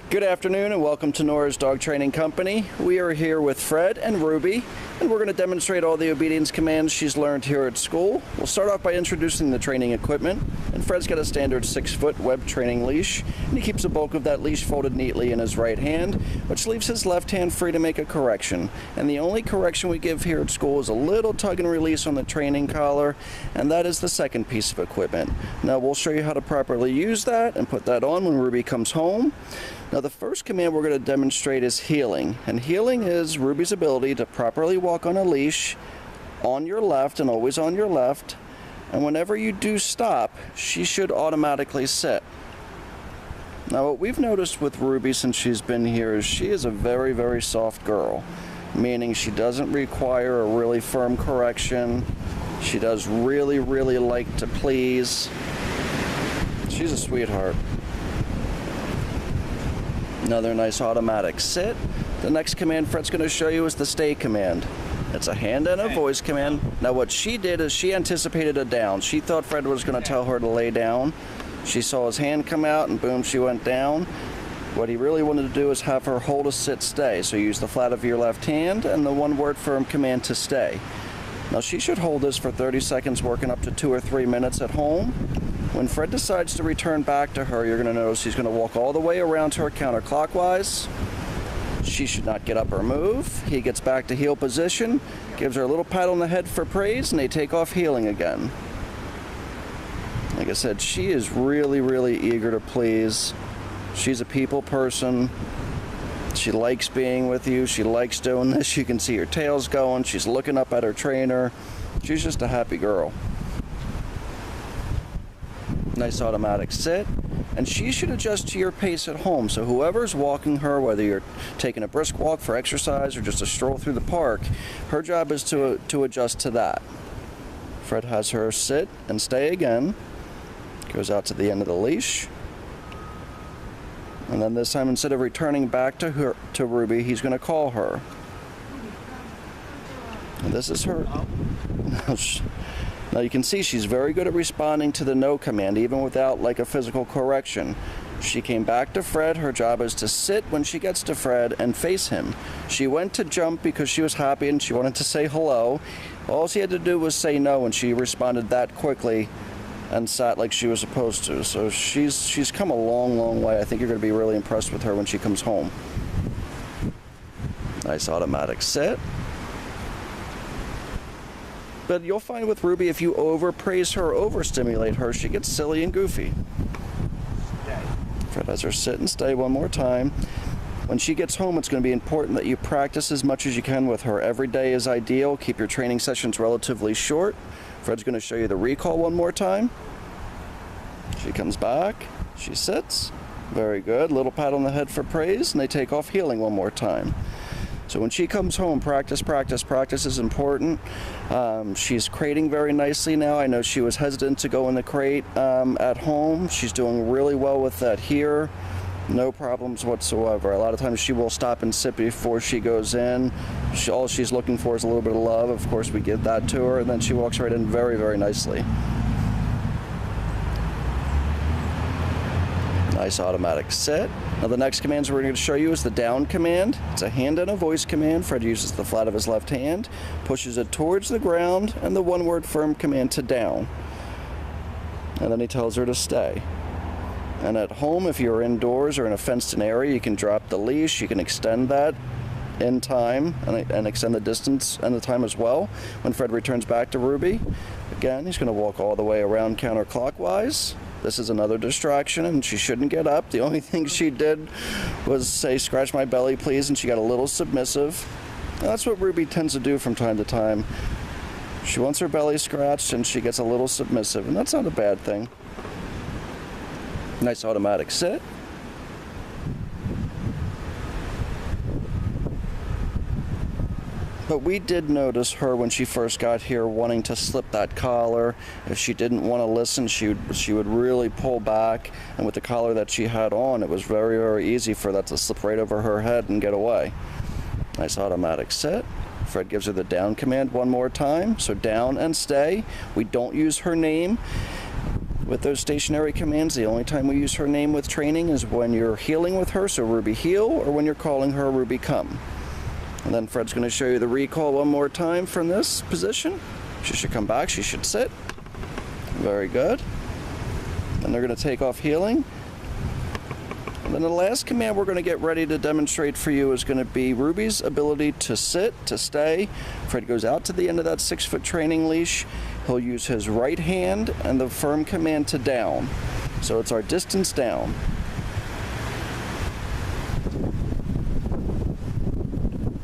Good afternoon and welcome to Nora's Dog Training Company. We are here with Fred and Ruby, and we're going to demonstrate all the obedience commands she's learned here at school. We'll start off by introducing the training equipment, and Fred's got a standard 6-foot web training leash, and he keeps the bulk of that leash folded neatly in his right hand, which leaves his left hand free to make a correction. And the only correction we give here at school is a little tug and release on the training collar, and that is the second piece of equipment. Now we'll show you how to properly use that and put that on when Ruby comes home. Now the first command we're going to demonstrate is heeling, and heeling is Ruby's ability to properly walk on a leash on your left and always on your left, and whenever you do stop, she should automatically sit. Now what we've noticed with Ruby since she's been here is she is a very, very soft girl, meaning she doesn't require a really firm correction. She does really, really like to please. She's a sweetheart. Another nice automatic sit. The next command Fred's going to show you is the stay command. It's a hand and a voice command. Now what she did is she anticipated a down. She thought Fred was going to tell her to lay down. She saw his hand come out and boom, she went down. What he really wanted to do is have her hold a sit stay. So use the flat of your left hand and the one word firm command to stay. Now she should hold this for 30 seconds, working up to 2 or 3 minutes at home. When Fred decides to return back to her, you're going to notice he's going to walk all the way around her counterclockwise. She should not get up or move. He gets back to heel position, gives her a little pat on the head for praise, and they take off heeling again. Like I said, she is really, really eager to please. She's a people person. She likes being with you. She likes doing this. You can see her tail's going. She's looking up at her trainer. She's just a happy girl. Nice automatic sit, and she should adjust to your pace at home. So whoever's walking her, whether you're taking a brisk walk for exercise or just a stroll through the park, her job is to adjust to that. Fred has her sit and stay again, goes out to the end of the leash, and then this time instead of returning back to Ruby, he's going to call her. And this is her. Now you can see she's very good at responding to the no command, even without like a physical correction. She came back to Fred. Her job is to sit when she gets to Fred and face him. She went to jump because she was happy and she wanted to say hello. All she had to do was say no, and she responded that quickly and sat like she was supposed to. So she's come a long, long way. I think you're going to be really impressed with her when she comes home. Nice automatic sit. But you'll find with Ruby, if you overpraise her, overstimulate her, she gets silly and goofy. Fred has her sit and stay one more time. When she gets home, it's going to be important that you practice as much as you can with her. Every day is ideal. Keep your training sessions relatively short. Fred's going to show you the recall one more time. She comes back. She sits. Very good. Little pat on the head for praise, and they take off heeling one more time. So when she comes home, practice, practice, practice is important. She's crating very nicely now. I know she was hesitant to go in the crate at home. She's doing really well with that here. No problems whatsoever. A lot of times she will stop and sit before she goes in. All she's looking for is a little bit of love. Of course, we give that to her, and then she walks right in very, very nicely. Nice automatic sit. Now the next commands we're going to show you is the down command. It's a hand and a voice command. Fred uses the flat of his left hand, pushes it towards the ground, and the one word firm command to down. And then he tells her to stay. And at home, if you're indoors or in a fenced-in area, you can drop the leash. You can extend that in time and extend the distance and the time as well. When Fred returns back to Ruby, again, he's going to walk all the way around counterclockwise. This is another distraction, and she shouldn't get up. The only thing she did was say, "Scratch my belly, please," and she got a little submissive. And that's what Ruby tends to do from time to time. She wants her belly scratched, and she gets a little submissive, and that's not a bad thing. Nice automatic sit. But we did notice her when she first got here wanting to slip that collar. If she didn't want to listen, she would really pull back. And with the collar that she had on, it was very, very easy for that to slip right over her head and get away. Nice automatic sit. Fred gives her the down command one more time. So down and stay. We don't use her name. With those stationary commands, the only time we use her name with training is when you're heeling with her, so Ruby heel, or when you're calling her Ruby come. And then Fred's going to show you the recall one more time from this position. She should come back, she should sit. Very good. Then they're going to take off heeling. And then the last command we're going to get ready to demonstrate for you is going to be Ruby's ability to sit, to stay. Fred goes out to the end of that 6-foot training leash. He'll use his right hand and the firm command to down. So it's our distance down.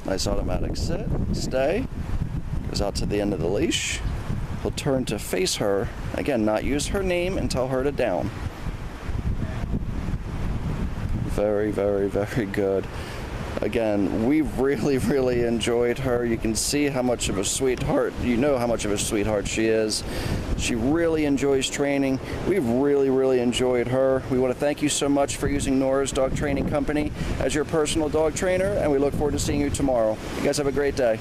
Nice automatic sit, stay. Goes out to the end of the leash. He'll turn to face her. Again, not use her name and tell her to down. Very, very, very good. Again, we've really enjoyed her. You can see how much of a sweetheart, you know how much of a sweetheart she is. She really enjoys training. We've really enjoyed her. We want to thank you so much for using Nora's Dog Training Company as your personal dog trainer, and we look forward to seeing you tomorrow. You guys have a great day.